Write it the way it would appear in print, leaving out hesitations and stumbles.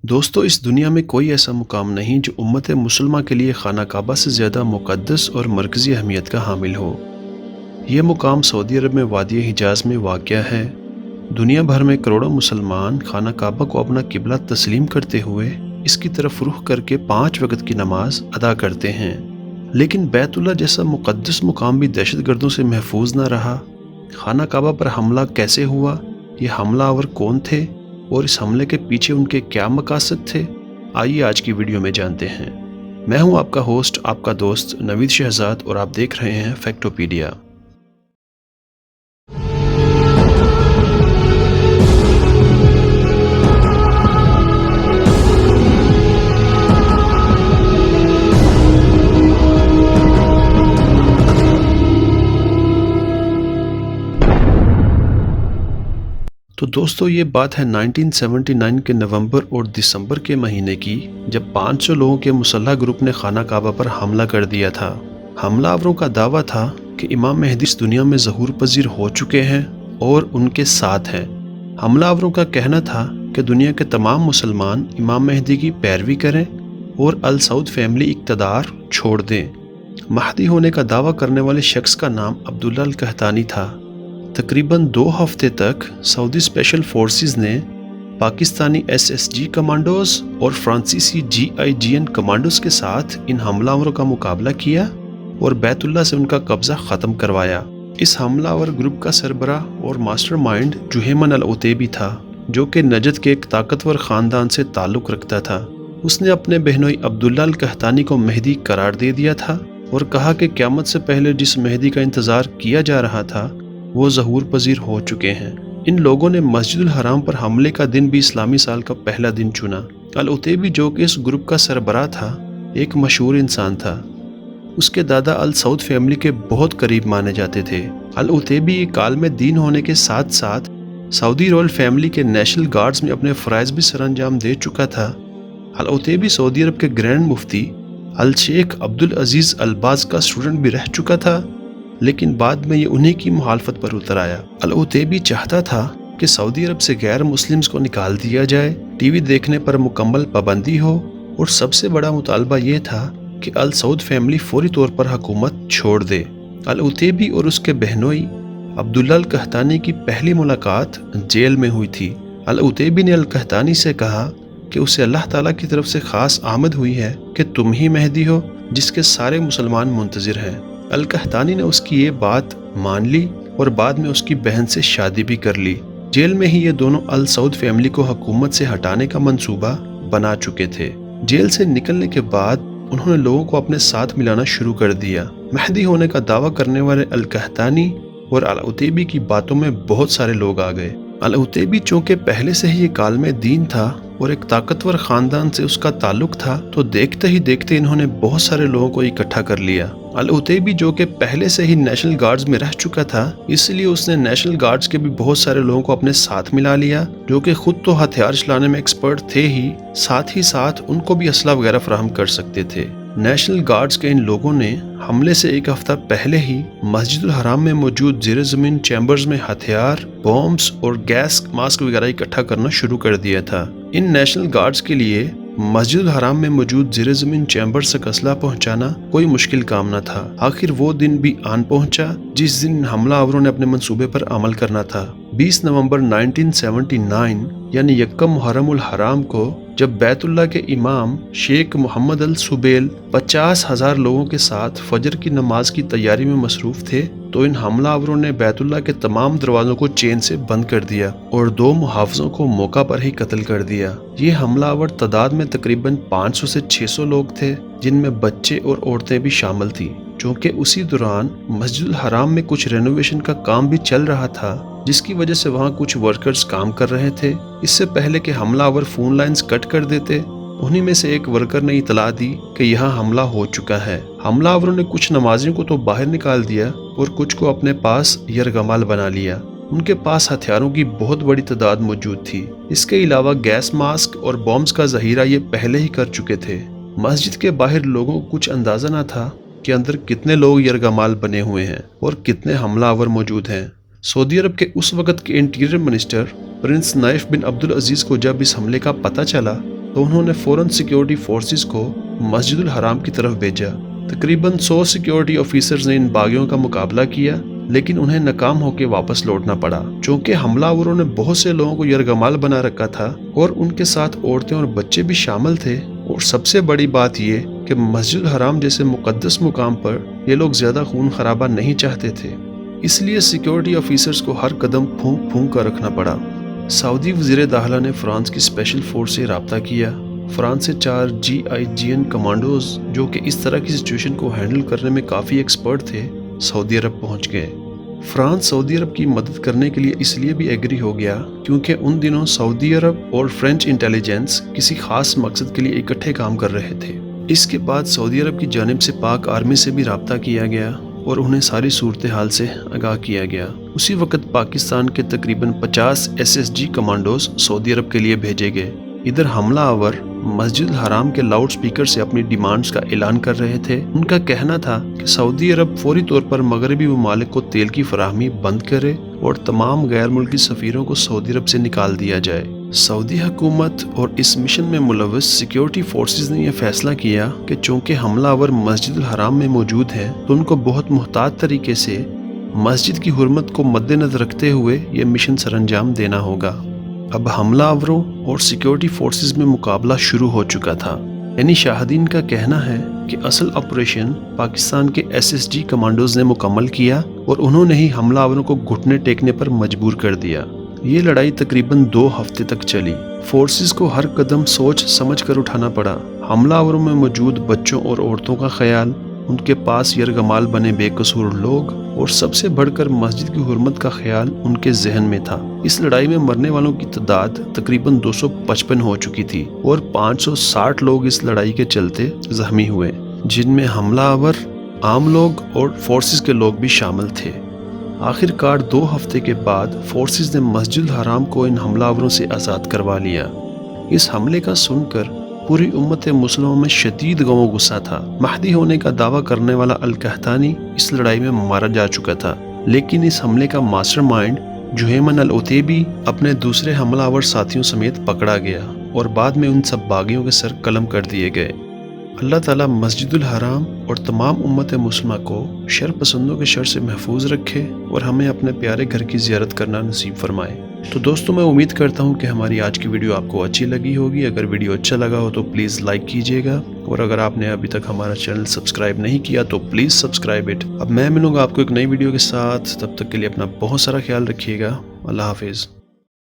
दोस्तों, इस दुनिया में कोई ऐसा मुकाम नहीं जो उम्मत मुसलमा के लिए खाना काबा से ज़्यादा मुक़द्दस और मरकज़ी अहमियत का हामिल हो। ये मुकाम सऊदी अरब में वादी हिजाज़ में वाक़या है। दुनिया भर में करोड़ों मुसलमान खाना काबा को अपना किबला तस्लीम करते हुए इसकी तरफ रुख करके 5 वक्त की नमाज अदा करते हैं। लेकिन बैतुल्ला जैसा मुक़द्दस मुकाम भी दहशतगर्दों से महफूज न रहा। खाना काबा पर हमला कैसे हुआ, ये हमलावर कौन थे और इस हमले के पीछे उनके क्या मकासद थे, आइए आज की वीडियो में जानते हैं। मैं हूं आपका होस्ट, आपका दोस्त नवीद शहजाद, और आप देख रहे हैं फैक्टोपीडिया। तो दोस्तों, ये बात है 1979 के नवंबर और दिसंबर के महीने की, जब 500 लोगों के मुसल्ह ग्रुप ने खाना काबा पर हमला कर दिया था। हमलावरों का दावा था कि इमाम मेहदी इस दुनिया में ज़हूर पजीर हो चुके हैं और उनके साथ हैं। हमलावरों का कहना था कि दुनिया के तमाम मुसलमान इमाम मेहदी की पैरवी करें और अल सऊद फैमिली इक़्तिदार छोड़ दें। महदी होने का दावा करने वाले शख्स का नाम अब्दुल्ला अल कहतानी था। तकरीबन 2 हफ्ते तक सऊदी स्पेशल फोर्सेस ने पाकिस्तानी SSG कमांडोज और फ्रांसीसी GIGN कमांडोज के साथ इन हमलावरों का मुकाबला किया और बैतुल्ला से उनका कब्जा ख़त्म करवाया। इस हमलावर ग्रुप का सरबराह और मास्टरमाइंड जुहैमन अल उतैबी था, जो कि नजद के एक ताकतवर ख़ानदान से ताल्लुक़ रखता था। उसने अपने बहनोई अब्दुल्ला अल कहतानी को मेहदी करार दे दिया था और कहा कि क़यामत से पहले जिस मेहदी का इंतज़ार किया जा रहा था वो ज़हूर पजीर हो चुके हैं। इन लोगों ने मस्जिदुल हराम पर हमले का दिन भी इस्लामी साल का पहला दिन चुना। अल उतैबी, जो कि इस ग्रुप का सरबराह था, एक मशहूर इंसान था। उसके दादा अल सऊद फैमिली के बहुत करीब माने जाते थे। अल उतैबी एक आलिम दीन होने के साथ साथ सऊदी रॉयल फैमिली के नेशनल गार्ड्स में अपने फ़राइज़ भी सरअंजाम दे चुका था। अल उतैबी सऊदी अरब के ग्रैंड मुफ्ती अल शेख अब्दुल अजीज़ अल बाज़ का स्टूडेंट भी रह चुका था, लेकिन बाद में ये उन्हीं की मुखालफत पर उतर आया। अल उतैबी चाहता था कि सऊदी अरब से गैर मुस्लिम्स को निकाल दिया जाए, टीवी देखने पर मुकम्मल पाबंदी हो, और सबसे बड़ा मुतालबा ये था कि अल सऊद फैमिली फौरी तौर पर हुकूमत छोड़ दे। अल उतैबी और उसके बहनोई अब्दुल्ला अल कहतानी की पहली मुलाकात जेल में हुई थी। अल उतैबी ने अल कहतानी से कहा कि उसे अल्लाह ताला की तरफ से ख़ास आमद हुई है कि तुम ही मेहदी हो जिसके सारे मुसलमान मुंतज़िर हैं। अल कहतानी ने उसकी ये बात मान ली और बाद में उसकी बहन से शादी भी कर ली। जेल में ही ये दोनों अल सऊद फैमिली को हुकूमत से हटाने का मंसूबा बना चुके थे। जेल से निकलने के बाद उन्होंने लोगों को अपने साथ मिलाना शुरू कर दिया। मेहदी होने का दावा करने वाले अल कहतानी और अल उतैबी की बातों में बहुत सारे लोग आ गए। अल उतैबी, चूँकि पहले से ही एक आलिम दीन था और एक ताकतवर ख़ानदान से उसका ताल्लुक था, तो देखते ही देखते इन्होंने बहुत सारे लोगों को इकट्ठा कर लिया। अल उतैबी, जो कि पहले से ही नेशनल गार्ड्स में रह चुका था, इसलिए उसने नेशनल गार्ड्स के भी बहुत सारे लोगों को अपने साथ मिला लिया, जो कि खुद तो हथियार चलाने में एक्सपर्ट थे ही साथ उनको भी असला वगैरह फराहम कर सकते थे। नेशनल गार्ड्स के इन लोगों ने हमले से एक हफ्ता पहले ही मस्जिदुल हराम में मौजूद ज़ेरे ज़मीन चैम्बर्स में हथियार, बॉम्ब्स और गैस मास्क वगैरह इकट्ठा करना शुरू कर दिया था। इन नेशनल गार्ड्स के लिए मस्जिदुल हराम में मौजूद ज़ेरे ज़मीन चैम्बर्स तक असला पहुंचाना कोई मुश्किल काम न था। आखिर वो दिन भी आन पहुंचा जिस दिन हमलावरों ने अपने मंसूबे पर अमल करना था। 20 नवंबर 1979 यानी यक्कम मुहर्रम उल हराम को, जब बैतुल्ला के इमाम शेख मोहम्मद अल सुबैल 50,000 लोगों के साथ फजर की नमाज की तैयारी में मसरूफ थे, तो इन हमलावरों ने बैतुल्ला के तमाम दरवाज़ों को चेन से बंद कर दिया और 2 मुहाफ़िज़ों को मौका पर ही कत्ल कर दिया। ये हमलावर तादाद में तकरीबन 500 से 600 लोग थे, जिनमें बच्चे और औरतें भी शामिल थीं। चूँकि उसी दौरान मस्जिदुल हराम में कुछ रेनोवेशन का काम भी चल रहा था, जिसकी वजह से वहाँ कुछ वर्कर्स काम कर रहे थे। इससे पहले कि हमलावर फ़ोन लाइंस कट कर देते, उन्हीं में से एक वर्कर ने इतला दी कि यहाँ हमला हो चुका है। हमलावरों ने कुछ नमाजियों को तो बाहर निकाल दिया और कुछ को अपने पास यरगमाल बना लिया। उनके पास हथियारों की बहुत बड़ी तादाद मौजूद थी। इसके अलावा गैस मास्क और बॉम्ब्स का ज़हीरा ये पहले ही कर चुके थे। मस्जिद के बाहर लोगों को कुछ अंदाज़ा न था कि अंदर कितने लोग यरगमाल बने हुए हैं और कितने हमलावर मौजूद हैं। सऊदी अरब के उस वक़्त के इंटीरियर मिनिस्टर प्रिंस नाइफ बिन अब्दुल अजीज़ को जब इस हमले का पता चला تو انہوں نے فوراً سیکیورٹی فورسز کو مسجد الحرام کی طرف بھیجا۔ تقریباً 100 سیکیورٹی آفیسرز نے ان باغیوں کا مقابلہ کیا، لیکن انہیں ناکام ہو کے واپس لوٹنا پڑا، چونکہ حملہ آوروں نے بہت سے لوگوں کو یرغمال بنا رکھا تھا اور ان کے ساتھ عورتیں اور بچے بھی شامل تھے۔ اور سب سے بڑی بات یہ کہ مسجد الحرام جیسے مقدس مقام پر یہ لوگ زیادہ خون خرابہ نہیں چاہتے تھے، اس لیے سیکیورٹی آفیسرز کو ہر قدم پھونک پھونک کر رکھنا پڑا۔ سعودی وزیر داخلہ نے فرانس کی اسپیشل فورس سے رابطہ کیا۔ فرانس سے 4 GIGN کمانڈوز جو کہ اس طرح کی سچویشن کو ہینڈل کرنے میں کافی ایکسپرٹ تھے، سعودی عرب پہنچ گئے۔ فرانس سعودی عرب کی مدد کرنے کے لیے اس لیے بھی ایگری ہو گیا کیونکہ ان دنوں سعودی عرب اور فرینچ انٹیلیجنس کسی خاص مقصد کے لیے اکٹھے کام کر رہے تھے۔ اس کے بعد سعودی عرب کی جانب سے پاک آرمی سے بھی رابطہ کیا گیا اور انہیں ساری صورتحال سے آگاہ کیا گیا۔ اسی وقت پاکستان کے تقریباً 50 SSG کمانڈوز سعودی عرب کے لیے بھیجے گئے۔ ادھر حملہ آور مسجد الحرام کے لاؤڈ سپیکر سے اپنی ڈیمانڈز کا اعلان کر رہے تھے۔ ان کا کہنا تھا کہ سعودی عرب فوری طور پر مغربی ممالک کو تیل کی فراہمی بند کرے اور تمام غیر ملکی سفیروں کو سعودی عرب سے نکال دیا جائے۔ سعودی حکومت اور اس مشن میں ملوث سیکیورٹی فورسز نے یہ فیصلہ کیا کہ چونکہ حملہ آور مسجد الحرام میں موجود ہیں تو ان کو بہت محتاط طریقے سے مسجد کی حرمت کو مد نظر رکھتے ہوئے یہ مشن سر انجام دینا ہوگا۔ اب حملہ آوروں اور سیکیورٹی فورسز میں مقابلہ شروع ہو چکا تھا۔ یعنی شاہدین کا کہنا ہے کہ اصل آپریشن پاکستان کے SSG کمانڈوز نے مکمل کیا اور انہوں نے ہی حملہ آوروں کو گھٹنے ٹیکنے پر مجبور کر دیا۔ یہ لڑائی تقریباً 2 ہفتے تک چلی۔ فورسز کو ہر قدم سوچ سمجھ کر اٹھانا پڑا۔ حملہ آوروں میں موجود بچوں اور عورتوں کا خیال، ان کے پاس یرغمال بنے بے قصور لوگ اور سب سے بڑھ کر مسجد کی حرمت کا خیال ان کے ذہن میں تھا۔ اس لڑائی میں مرنے والوں کی تعداد تقریباً 255 ہو چکی تھی اور 560 لوگ اس لڑائی کے چلتے زخمی ہوئے، جن میں حملہ آور، عام لوگ اور فورسز کے لوگ بھی شامل تھے۔ آخر کار 2 ہفتے کے بعد فورسز نے مسجد الحرام کو ان حملہ آوروں سے آزاد کروا لیا۔ اس حملے کا سن کر پوری امت مسلمہ میں شدید غم و غصہ تھا۔ مہدی ہونے کا دعویٰ کرنے والا القحطانی اس لڑائی میں مارا جا چکا تھا، لیکن اس حملے کا ماسٹر مائنڈ جہیمن العتیبی اپنے دوسرے حملہ آور ساتھیوں سمیت پکڑا گیا اور بعد میں ان سب باغیوں کے سر قلم کر دیے گئے۔ اللہ تعالیٰ مسجد الحرام اور تمام امت مسلمہ کو شر پسندوں کے شر سے محفوظ رکھے اور ہمیں اپنے پیارے گھر کی زیارت کرنا نصیب فرمائے۔ تو دوستو، میں امید کرتا ہوں کہ ہماری آج کی ویڈیو آپ کو اچھی لگی ہوگی۔ اگر ویڈیو اچھا لگا ہو تو پلیز لائک کیجیے گا، اور اگر آپ نے ابھی تک ہمارا چینل سبسکرائب نہیں کیا تو پلیز سبسکرائب اٹ۔ اب میں ملوں گا آپ کو ایک نئی ویڈیو کے ساتھ، تب تک کے لیے اپنا بہت سارا خیال رکھیے گا۔ اللہ حافظ۔